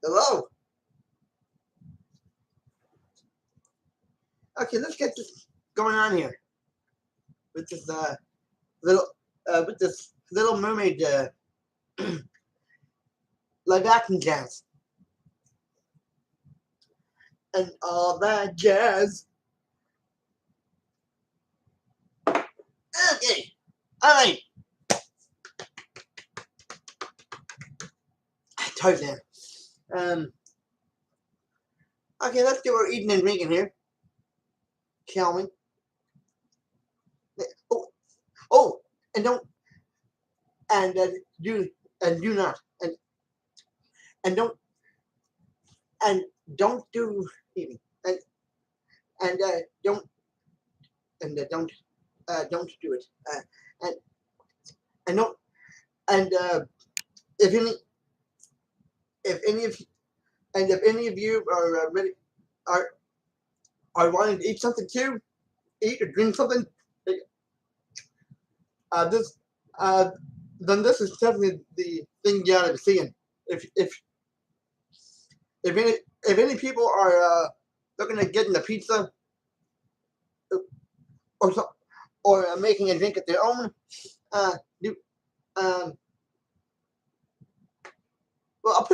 Hello. Okay, let's get this going on here with this little mermaid live action jazz and all that jazz. Okay, all right. Tarzan. Okay, let's do our eating and drinking here, shall we? Oh, and don't and do not and don't and don't do eating and don't do it and and don't and if any if any of if any of you are ready are wanting to eat something too, eat or drink something, this then this is definitely the thing you gotta be seeing. If any people are looking at getting a pizza or making a drink at their own, do well I'll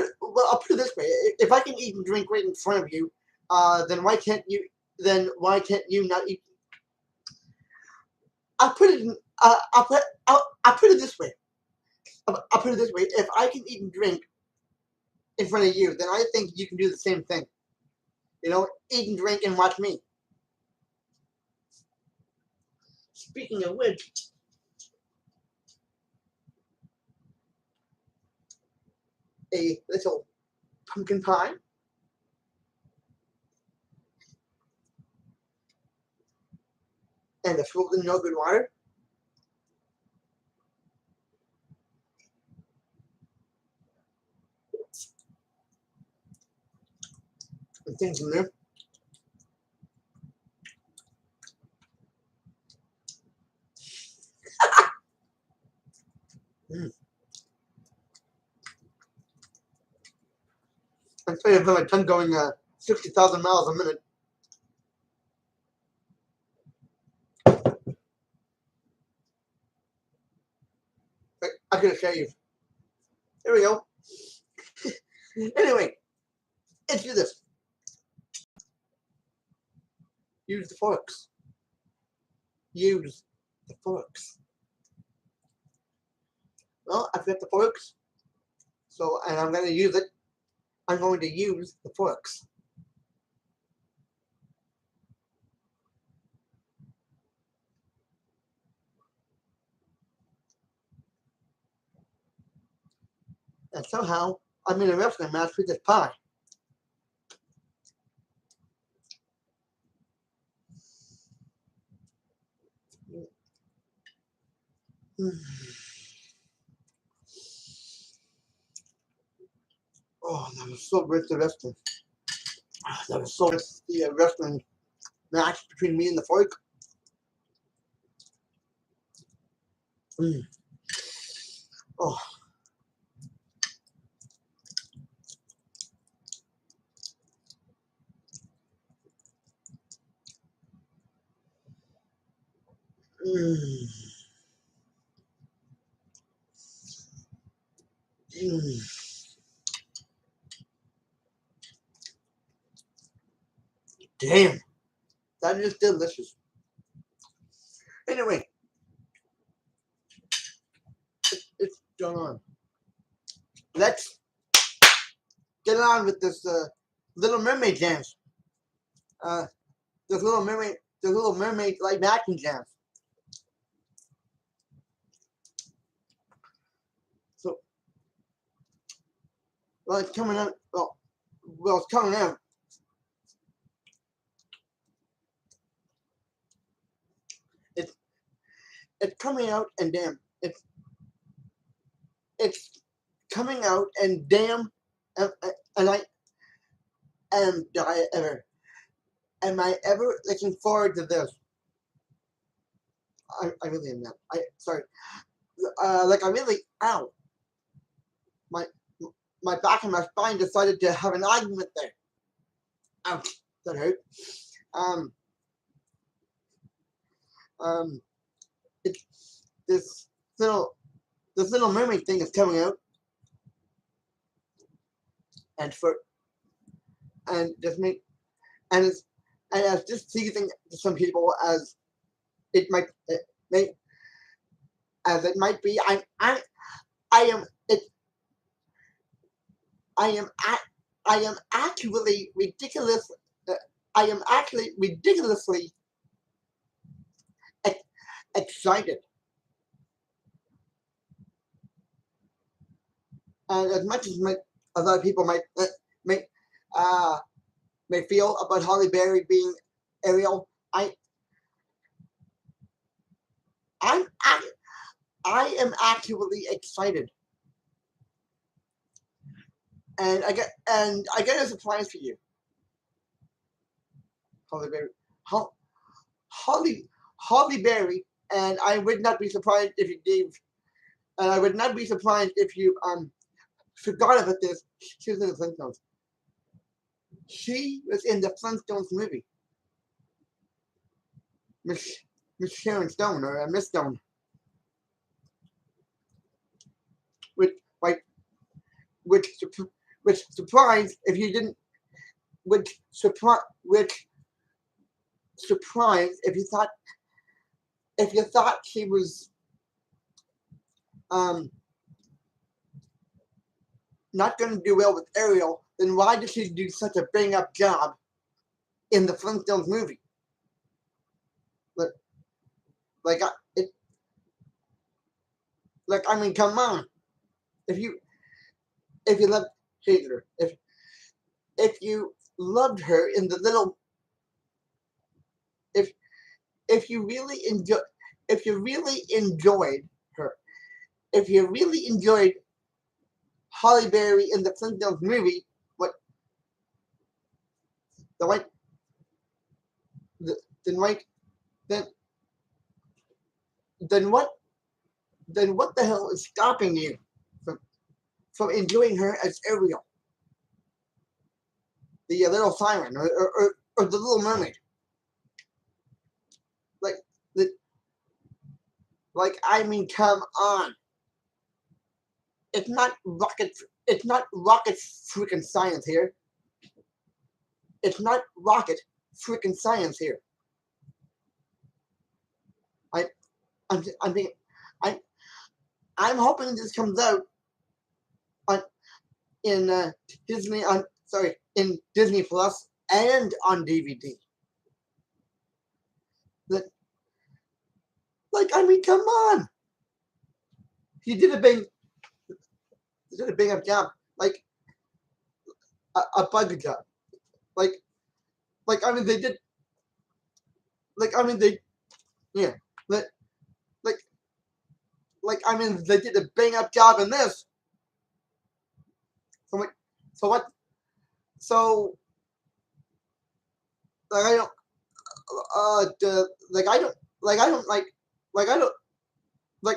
put it this way: if I can eat and drink right in front of you, then why can't you? Then why can't you not eat? I'll put it it this way. I'll put it this way: if I can eat and drink in front of you, then I think you can do the same thing. You know, eat and drink and watch me. Speaking of which, a little pumpkin pie. And the frozen yogurt water. And things in there. I'm sorry about my tongue going 60,000 miles a minute. I could have shaved. There we go. Anyway, let's do this. Use the forks. Use the forks. Well, I've got the forks. So, and I'm going to use it. I'm going to use the forks. And somehow, I'm in a wrestling match with this pie. Oh, that was so great, the wrestling. That was so great, the wrestling match between me and the fork. Oh. Damn, that is delicious. Anyway, it's going on. Let's get on with this Little Mermaid jams. This Little Mermaid live action jams. So, well, it's coming out. Well, it's coming out. It's coming out, and damn, it's coming out, and damn, and am I ever looking forward to this? I really am not. Sorry. Like I really, ow, my my back and my spine decided to have an argument there. Ouch, that hurt. Um, um, it, this little this Little Mermaid thing is coming out, and for and just make and it's and as displeasing to some people as it may as it might be. I am it I am at I am actually ridiculous. Uh, I am actually ridiculously ex- excited, and as much as a lot of people may uh, may feel about Holly Berry being Ariel, I'm I am actually excited, and I get a surprise for you, Holly Berry. Ho- Holly Holly Berry, and I would not be surprised if you gave, and I would not be surprised if you forgot about this. She was in the Flintstones. She was in the Flintstones movie. Miss Miss Sharon Stone or Miss Stone, which like which which surprised if you didn't, which surprised if you thought she was um not going to do well with Ariel, then why did she do such a bang up job in the Flintstones movie? Like, like it, like I mean, come on. If you if you loved Hitler, if you loved her in the little, if if you really enjoy if you really enjoyed her, if you really enjoyed Holly Berry in the Flintstones movie, what the white the, then white then then what then what the hell is stopping you from enjoying her as Ariel, the little siren, or the Little Mermaid? Like the I mean, come on. It's not rocket. It's not rocket freaking science here. It's not rocket freaking science here. I I think I I'm hoping this comes out on in Disney on sorry in Disney Plus and on DVD. That I mean, come on. He did a big he did a big up job, like a bug job. Like I mean they did I mean they yeah like like I mean they did a bang up job in this. So like so what so like I don't I don't I don't I don't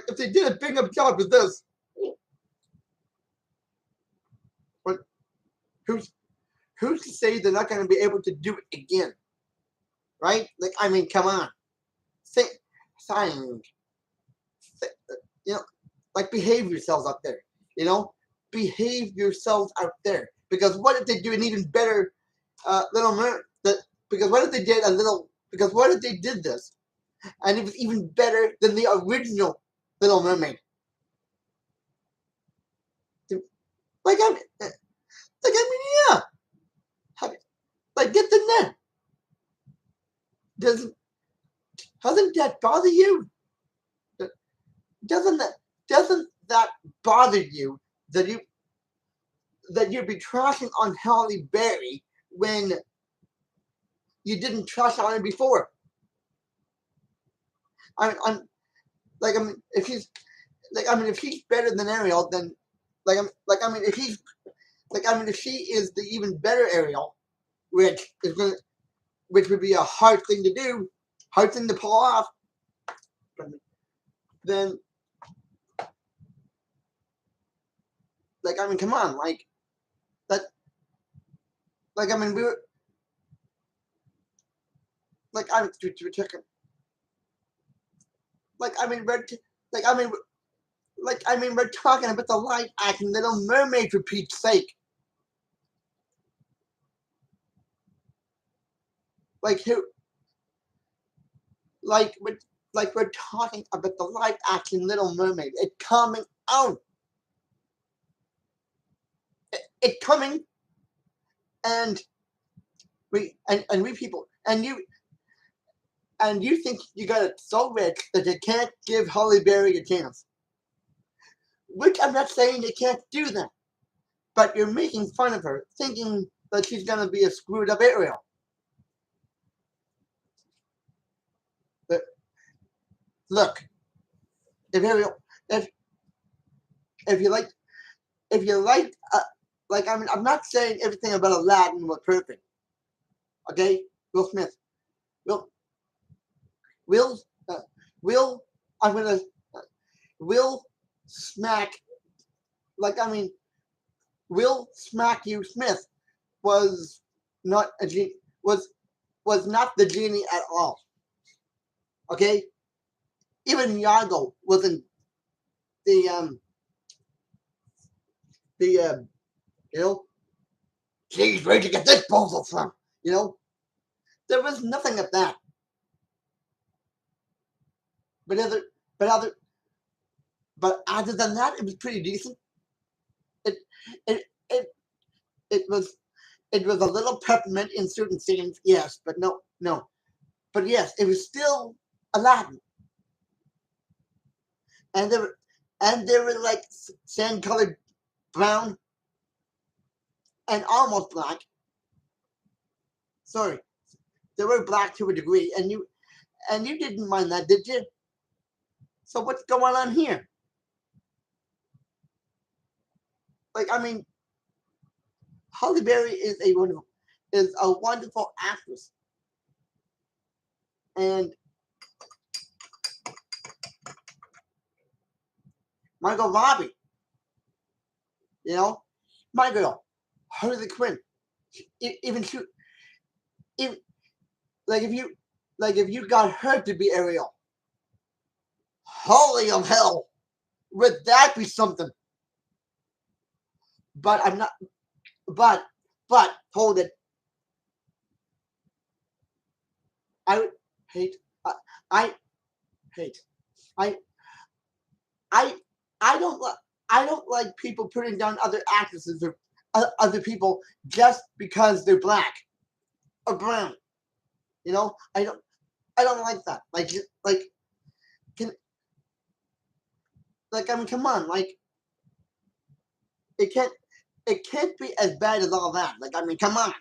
if they did a bang up job with this, but who's to say they're not going to be able to do it again, right? I mean, come on, think, sign, you know, behave yourselves out there, you know, behave yourselves out there. Because what if they do an even better Little Mermaid? Because what if they did a little? Because what if they did this and it was even better than the original Little Mermaid? I mean, yeah. Get the net. Doesn't that bother you? Doesn't that bother you that you'd be trashing on Halle Berry when you didn't trash on her before? I mean, if she's if she's better than Ariel, then I mean, if she's I mean, if she is the even better Ariel, which would be a hard thing to do, hard thing to pull off, then I mean, come on, that like I mean we were like I'm checking like I mean we're like I mean we're talking about the live action Little Mermaid for Pete's sake. Like who like we're talking about the live action Little Mermaid. It's coming out. It's coming, and we people and you think you got it so rich that you can't give Holly Berry a chance. Which I'm not saying you can't do that, but you're making fun of her, thinking that she's gonna be a screwed up Ariel. But look, if Ariel, if you like, if you like I mean, I'm not saying everything about Aladdin was perfect. Okay, Will Smith, Will, Will, Will, I'm gonna, Will smack, like I mean, Will Smack You Smith was not a was not the genie at all. Okay, even Yago wasn't the the you know, geez, where'd you get this bozo from? You know, there was nothing of that. But other but other but other than that, it was pretty decent. It it it it was it was a little peppermint in certain scenes, yes, but no. But yes, it was still Aladdin. And there were like sand colored brown and almost black. Sorry, they were black to a degree, and you didn't mind that, did you? So what's going on here? Like I mean, Holly Berry is a wonderful actress, and Margot Robbie, you know, my girl, Harley Quinn, even she, even like if you got her to be Ariel, holy of hell, would that be something? But I'm not. But hold it. I hate. I hate. I I I don't like. I don't like people putting down other actresses or other people just because they're black or brown. You know, I don't like that. Can I mean, come on, like it can't it can't be as bad as all that. Like I mean, come on,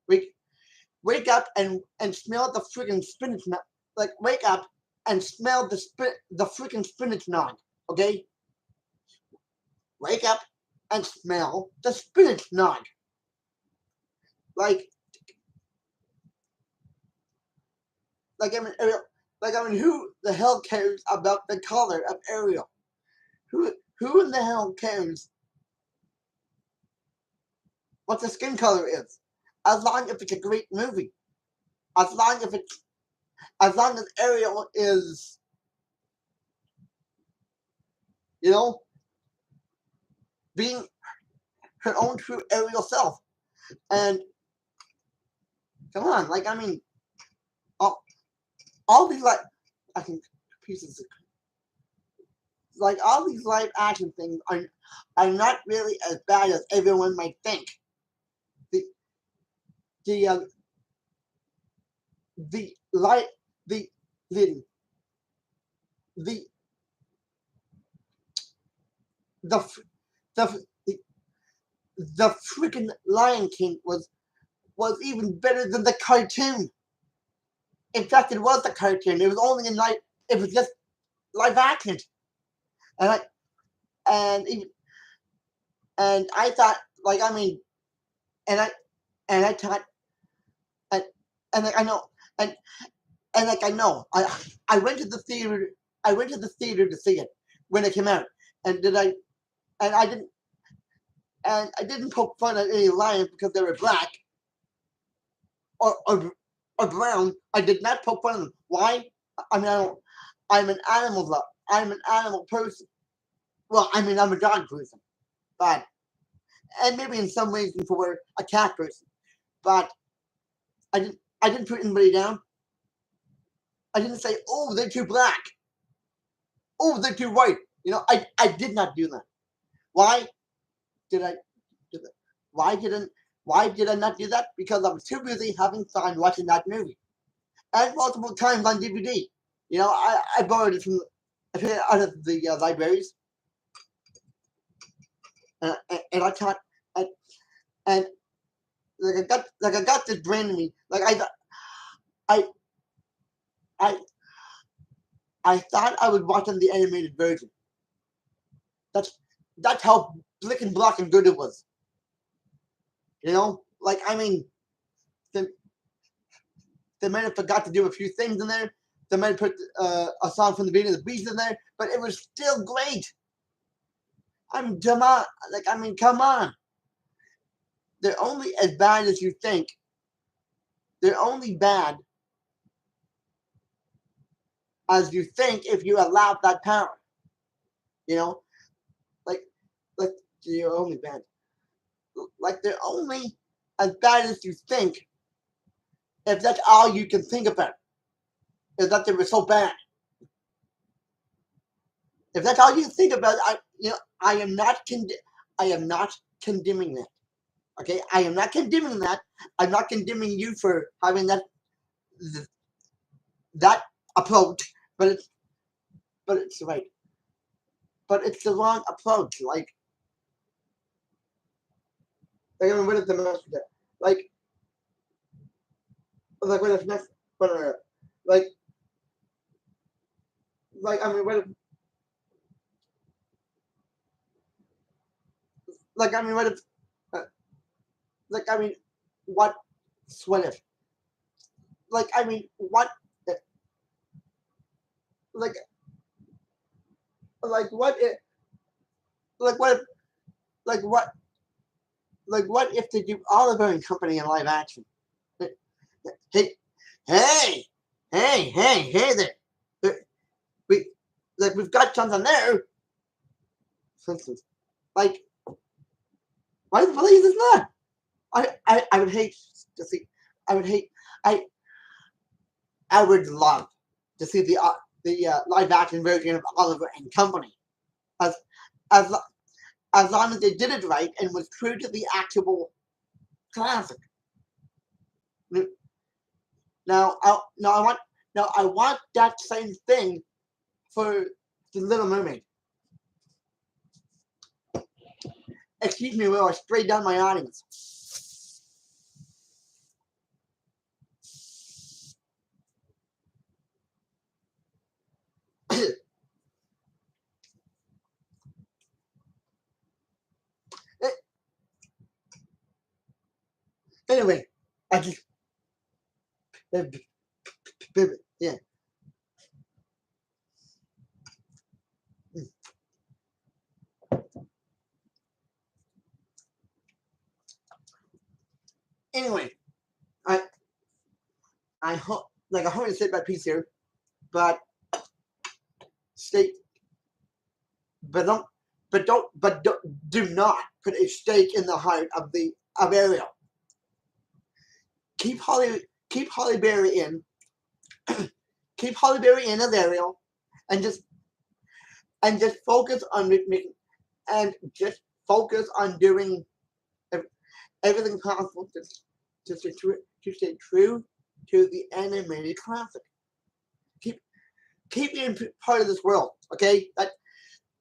wake wake up and smell the freaking spinach. Like wake up and smell the freaking spinach nog. Okay, wake up and smell the spinach nog. Like like I mean, who the hell cares about the color of Ariel? Who in the hell cares what the skin color is? As long as it's a great movie. As long as Ariel is, you know, being her own true Ariel self. And come on, like I mean, all, all these like I can pieces of like all these live action things are not really as bad as everyone might think. The the the light the the the the the the, the freaking Lion King was even better than the cartoon. In fact, it was the cartoon. It was only in live. It was just live action, and and even and I thought like I mean, and I thought and like I know and like I know I went to the theater. I went to the theater to see it when it came out, and did I and I didn't and I didn't poke fun at any lions because they were black or or brown. I did not poke fun at them. Why? I mean, I don't. I'm an animal lover. I'm an animal person. Well, I mean, I'm a dog person, but and maybe in some ways for a cat person. But I didn't put anybody down. I didn't say, oh, they're too black. Oh, they're too white. I did not do that. Why did I do that? Why did I not do that? Because I was too busy having fun watching that movie. And multiple times on DVD. I borrowed it from out of the libraries. And I taught and like I got this brand new me. Like I I I thought I was watching the animated version. That's that's how blick and black and good it was. Like I mean, they, they might have forgot to do a few things in there. They might have put a song from the Beauty and the Beast in there, but it was still great. Come on. They're only as bad as you think. They're only bad as you think if you allow that power. You know, like like you're only bad. Like they're only as bad as you think if that's all you can think about. Is that they were so bad. If that's all you think about, I am not I am not condemning that. Okay, I am not condemning that. I'm not condemning you for having that approach, but it's right. But it's the wrong approach. I mean, what is the message there? What if next? Like I mean, what if? I mean, what if? Uh, I mean, what? What if? I mean, what? Like what if? What if? What? What if they do Oliver and Company in live action? Hey, hey, hey there! We we've got something there. For instance, like why the police is not? I would hate to see. I would hate. I I would love to see the live action version of Oliver and Company. As as as long as they did it right and was true to the actual classic. Now I want that same thing for the Little Mermaid. Excuse me while I spray down my audience. Anyway, I just yeah. Anyway, I I hope I hope to say my piece here, but stay but don't do not put a stake in the heart of Ariel. Keep Holly Berry in, keep Holly Berry in as Ariel, and just focus on making and just focus on doing everything possible to stay true to the animated classic. Keep being part of this world. Okay,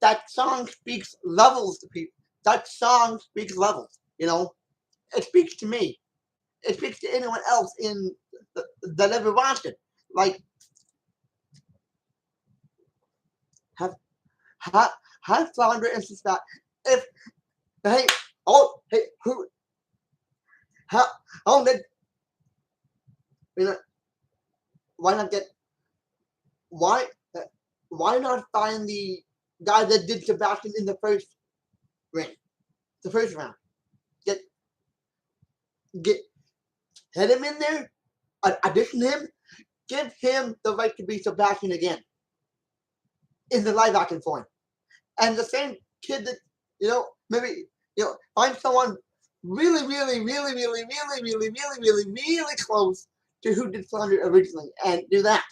that song speaks levels to people. That song speaks levels. It speaks to me. It speaks to anyone else that ever watched it. Like have have flounder and that if hey who how did you know why not get why why not find the guy that did Sebastian in the first ring? the first round. Get head him in there, audition him, give him the right to be Sebastian again in the live action form. And the same kid that, maybe, find someone really, really, really, really, really, really, really, really, really close to who did Flounder originally and do that.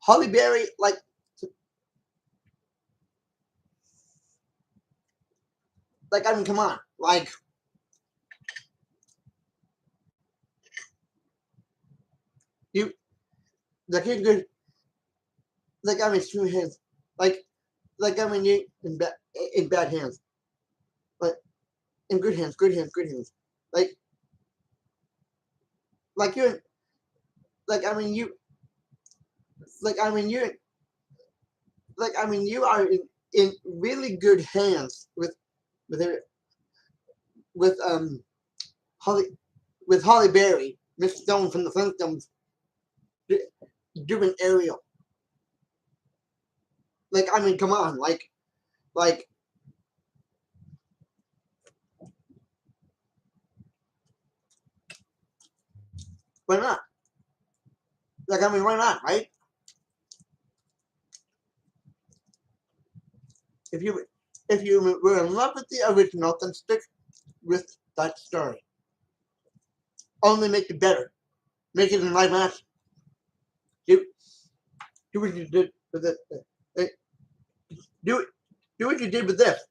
Holly Berry, I mean, come on. You, the kid good, I mean, through hands. I mean, you in bad hands. In good hands. You're, I mean, you are in really good hands with Holly Berry, Miss Stone from the Flintstones, doing Ariel. I mean, come on, why not? I mean, why not, right? If you were in love with the original, then stick with that story. Only make it better. Make it in live action. Do what you did with it. Do what you did with this.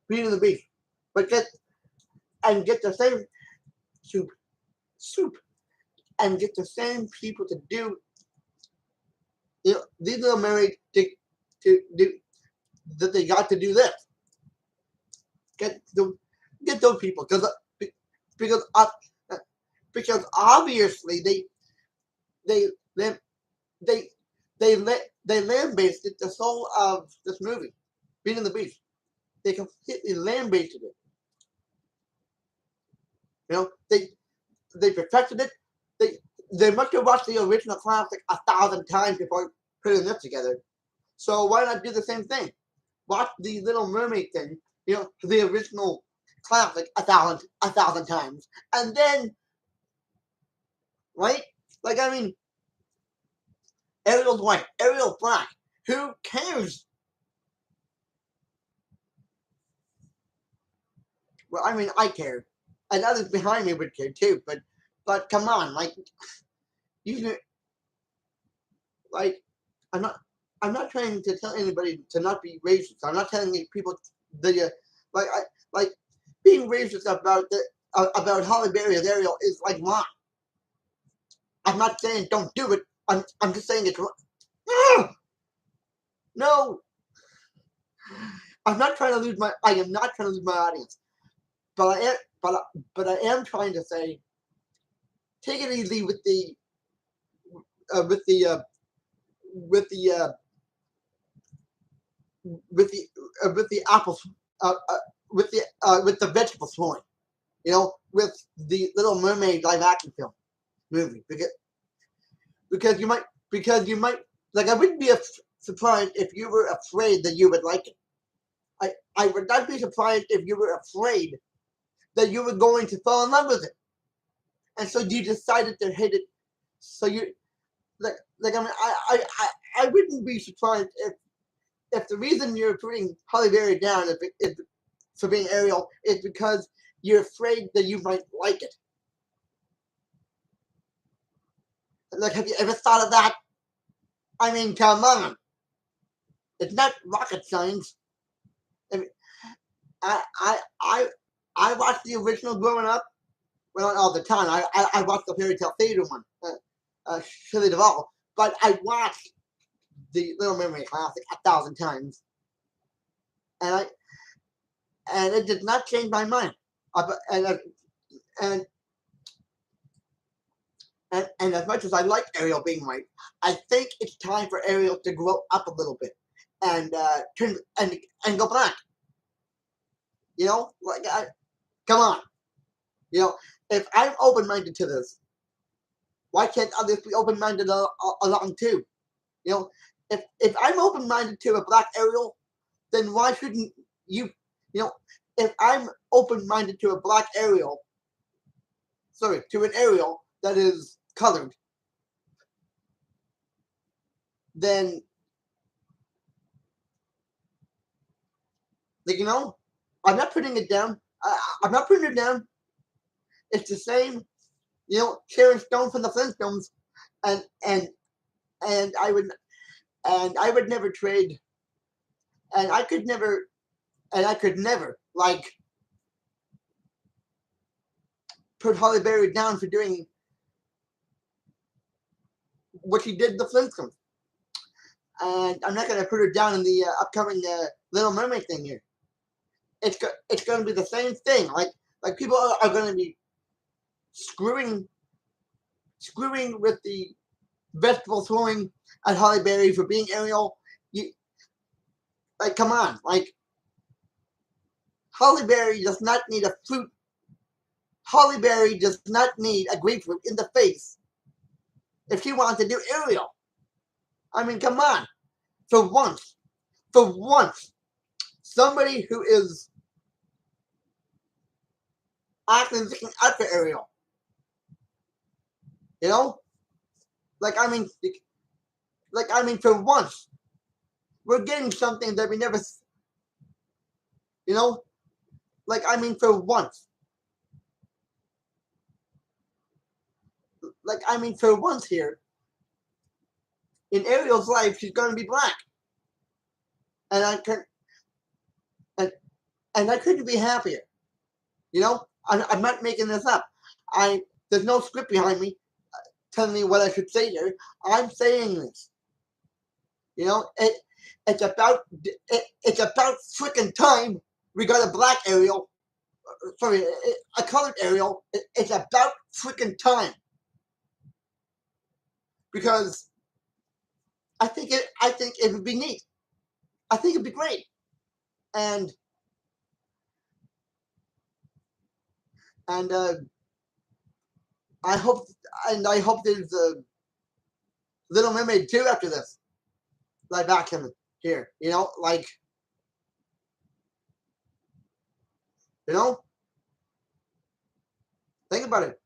Beauty and the Beast. But get the same soup, and get the same people to do. These little mermaid to do that. They got to do this. Get those people because obviously they lambasted the soul of this movie, Beauty and the Beast. They completely lambasted it. They perfected it. They must have watched the original classic 1,000 times before putting this together. So why not do the same thing? Watch the Little Mermaid thing, the original classic 1,000 times, and then, right? I mean, Ariel's white, Ariel's black. Who cares? Well, I mean, I care, and others behind me would care too. But come on, you I'm not trying to tell anybody to not be racist. I'm not telling people that being racist about Holly Berry as Ariel is wrong. I'm not saying don't do it. I'm just saying it's wrong. No, I am not trying to lose my audience, but I am trying to say, take it easy with the apples, with the vegetable sword, with the Little Mermaid live action movie, because you might I wouldn't be surprised if you were afraid that you would like it. I would not be surprised if you were afraid that you were going to fall in love with it, and so you decided to hate it. So you I mean, I wouldn't be surprised if the reason you're putting Holly Berry down if for being Ariel is because you're afraid that you might like it. Have you ever thought of that? I mean, come on. It's not rocket science. I mean, I watched the original growing up. Well, not all the time. I watched the fairy tale theater one, Shirley Duvall. But I watched the Little Mermaid classic 1,000 times, and it did not change my mind. And as much as I like Ariel being white, I think it's time for Ariel to grow up a little bit and turn and go black. Come on. If I'm open-minded to this, why can't others be open-minded along too? If I'm open-minded to a black Ariel, then why shouldn't you, you know, if I'm open-minded to a black Ariel, sorry, to an Ariel that is colored, then, like, I'm not putting it down. I'm not putting it down. It's the same, Sharon Stone from the Flintstones, and and and I would never trade, and I could never like put Holly Berry down for doing what she did in the Flintstones, and I'm not gonna put her down in the upcoming Little Mermaid thing here. It's gonna be the same thing. Like people are gonna be screwing with the vegetable throwing at Holly Berry for being Ariel. You come on, like Holly Berry does not need a fruit. Holly Berry does not need a grapefruit in the face if she wants to do Ariel. I mean, come on. For once, somebody who is actually looking out for Ariel. For once, we're getting something that we never, for once. For once here, in Ariel's life, she's going to be black. And I couldn't be happier. I'm not making this up. There's no script behind me telling me what I should say here. I'm saying this. It's about freaking time we got a black Ariel. Sorry, a colored Ariel. It's about freaking time. Because I think it would be neat. I think it'd be great. And I hope there's a Little Mermaid 2 after this. Live action here. Think about it.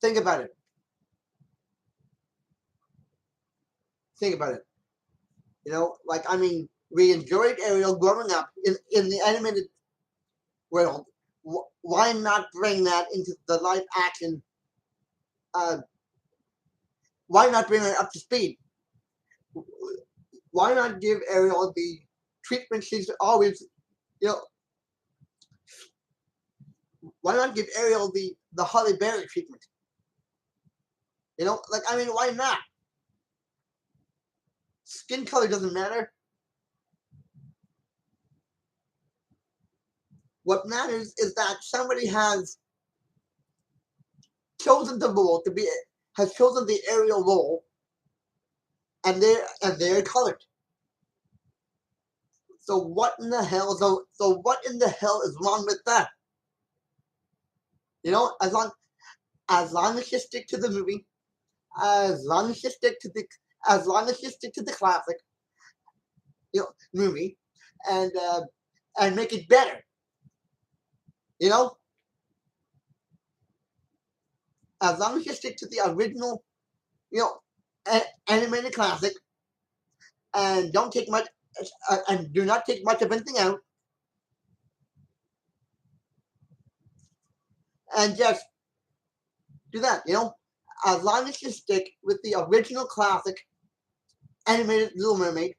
Think about it. We enjoyed Ariel growing up in the animated world. Why not bring that into the live action? Why not bring her up to speed? Why not give Ariel the treatment she's always, why not give Ariel the Holly Berry treatment? Why not? Skin color doesn't matter. What matters is that somebody has chosen the role has chosen the Ariel role, and they're colored. So what in the hell? So what in the hell is wrong with that? As long as you stick to the movie, as long as you stick to the classic, movie, and make it better. As long as you stick to the original, animated classic, and don't take much, and do not take much of anything out, and just do that. As long as you stick with the original classic animated Little Mermaid,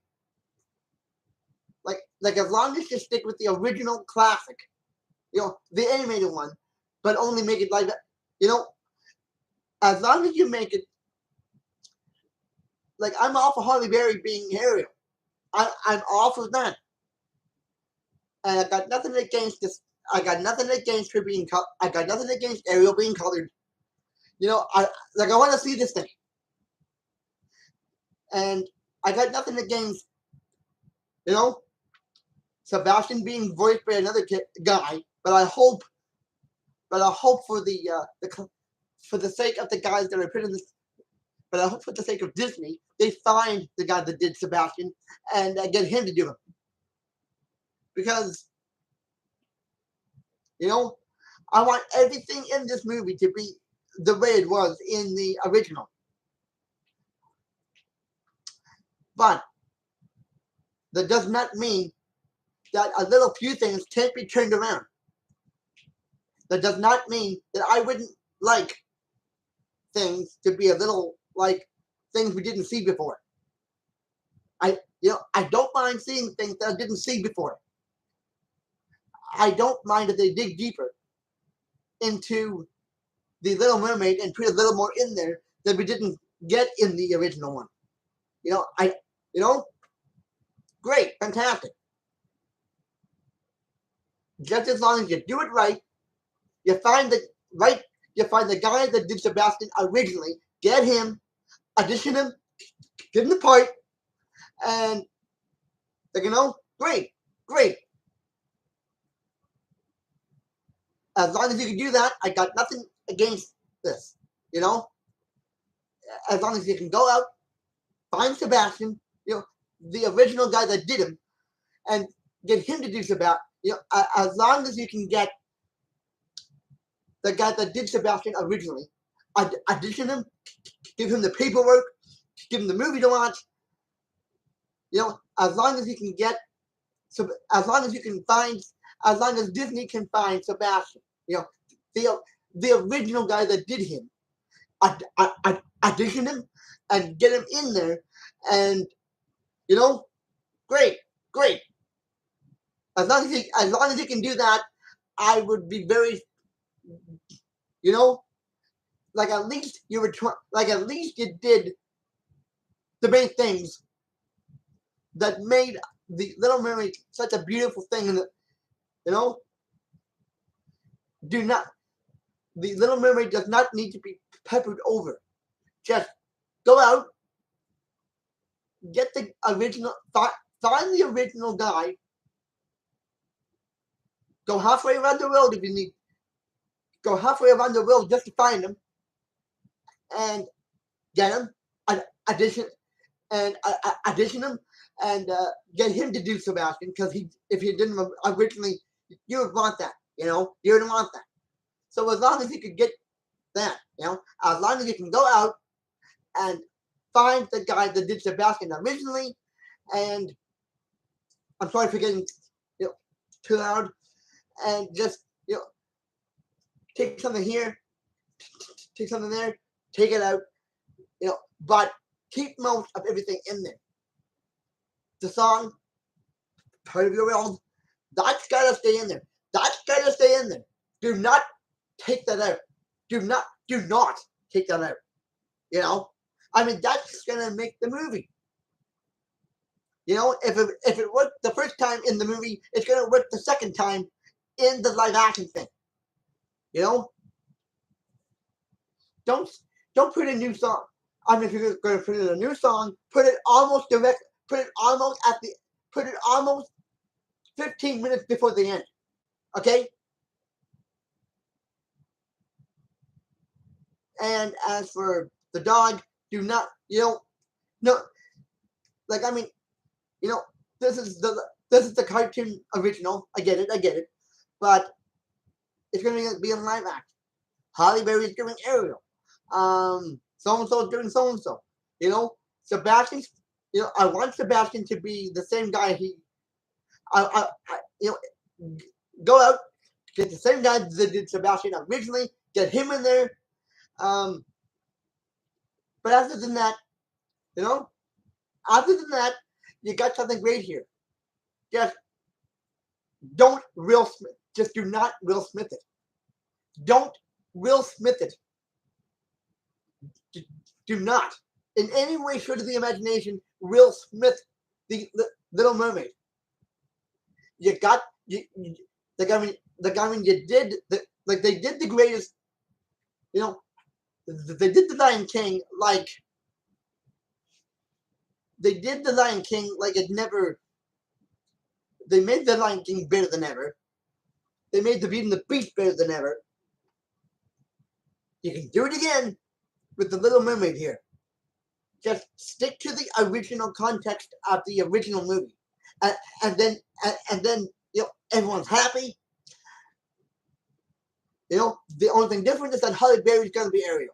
like as long as you stick with the original classic, the animated one, but only make it like, as long as you make it, I'm all for Holly Berry being Ariel. I'm all for that. And I got nothing against this. I got nothing against her being. I got nothing against Ariel being colored. I want to see this thing. And I got nothing against, Sebastian being voiced by another guy. But I hope for the sake of the guys that are put in this, But I hope for the sake of Disney, they find the guy that did Sebastian and get him to do it. Because, you know, I want everything in this movie to be the way it was in the original. But that does not mean that a little few things can't be turned around. That does not mean that I wouldn't like things to be a little like things we didn't see before. I don't mind seeing things that I didn't see before. I don't mind if they dig deeper into the Little Mermaid and put a little more in there that we didn't get in the original one. Great, fantastic. Just as long as you do it right, you find the guy that did Sebastian originally, get him, audition him, give him the part, and great. As long as you can do that, I got nothing against this. As long as you can go out, find Sebastian, the original guy that did him, and get him to do Sebastian. As long as you can get the guy that did Sebastian originally, audition him, give him the paperwork, give him the movie to watch. As long as you can get, as long as Disney can find Sebastian, the original guy that did him, audition him and get him in there, and great. As long as you can do that, I would be very, like at least you did the main things that made the Little Mermaid such a beautiful thing, and the Little Mermaid does not need to be peppered over. Just go out, get the original, find the original guy, go halfway around the world if you need, go halfway around the world just to find him, and get him, audition him, and get him to do Sebastian, because if he didn't originally, you would want that, you would want that. So as long as you could get that, as long as you can go out and find the guy that did Sebastian originally, and I'm sorry for getting too loud, and just take something here, take something there, take it out, but keep most of everything in there. The song, part of your world, that's gotta stay in there. That's gotta stay in there. Do not take that out. Do not take that out. That's gonna make the movie. If it worked the first time in the movie, it's gonna work the second time in the live action thing. Don't put a new song. If you're gonna put in a new song, put it almost 15 minutes before the end. Okay? And as for the dog, do not, this is the cartoon original. I get it. But it's going to be in live action. Halle Berry is doing Ariel. So-and-so is doing so-and-so. Sebastian's, I want Sebastian to be the same guy go out, get the same guy that did Sebastian originally, get him in there. But other than that, you got something great here. Just do not Will Smith it. Don't Will Smith it. Do not, in any way, short of the imagination, Will Smith the Little Mermaid. You did they did the greatest. They did the Lion King like it never. They made the Lion King better than ever. They made the Beauty and the Beast better than ever. You can do it again with the Little Mermaid here. just stick to the original context of the original movie, and, and then and then everyone's happy. The only thing different is that Halle Berry's going to be Ariel.